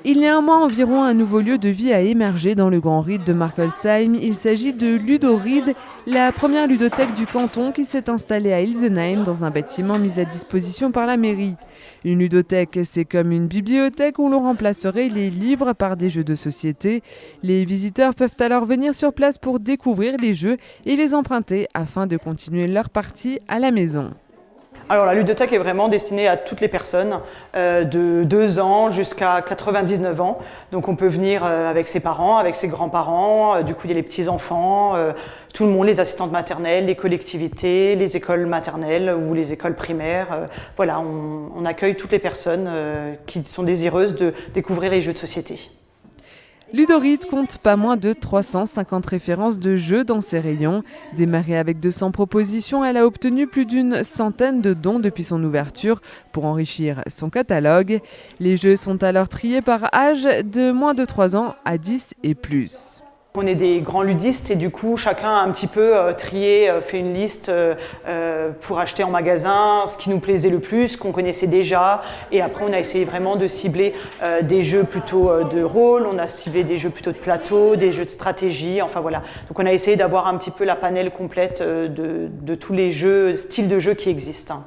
Il y a un mois environ, un nouveau lieu de vie a émergé dans le Grand Ried de Markolsheim. Il s'agit de Ludoried, la première ludothèque du canton qui s'est installée à Ilsenheim dans un bâtiment mis à disposition par la mairie. Une ludothèque, c'est comme une bibliothèque où l'on remplacerait les livres par des jeux de société. Les visiteurs peuvent alors venir sur place pour découvrir les jeux et les emprunter afin de continuer leur partie à la maison. Alors la ludothèque est vraiment destinée à toutes les personnes de 2 ans jusqu'à 99 ans. Donc on peut venir avec ses parents, avec ses grands-parents, du coup il y a les petits-enfants, tout le monde, les assistantes maternelles, les collectivités, les écoles maternelles ou les écoles primaires. Voilà, on accueille toutes les personnes qui sont désireuses de découvrir les jeux de société. Ludoried compte pas moins de 350 références de jeux dans ses rayons. Démarrée avec 200 propositions, elle a obtenu plus d'une centaine de dons depuis son ouverture pour enrichir son catalogue. Les jeux sont alors triés par âge de moins de 3 ans à 10 et plus. On est des grands ludistes et du coup chacun a un petit peu trié, fait une liste pour acheter en magasin ce qui nous plaisait le plus, ce qu'on connaissait déjà, et après on a essayé vraiment de cibler des jeux plutôt de rôle, on a ciblé des jeux plutôt de plateau, des jeux de stratégie, enfin voilà. Donc on a essayé d'avoir un petit peu la panelle complète de tous les jeux, styles de jeux qui existent.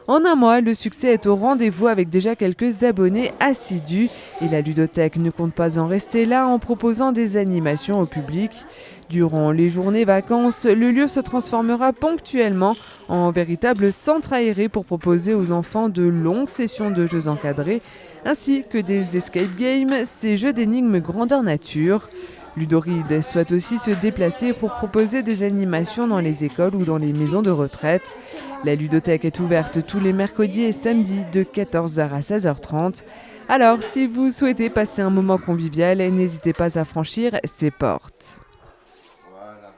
En un mois, le succès est au rendez-vous avec déjà quelques abonnés assidus. Et la ludothèque ne compte pas en rester là en proposant des animations au public. Durant les journées vacances, le lieu se transformera ponctuellement en véritable centre aéré pour proposer aux enfants de longues sessions de jeux encadrés, ainsi que des escape games, ces jeux d'énigmes grandeur nature. Ludoried souhaite aussi se déplacer pour proposer des animations dans les écoles ou dans les maisons de retraite. La ludothèque est ouverte tous les mercredis et samedis de 14h à 16h30. Alors, si vous souhaitez passer un moment convivial, n'hésitez pas à franchir ses portes. Voilà.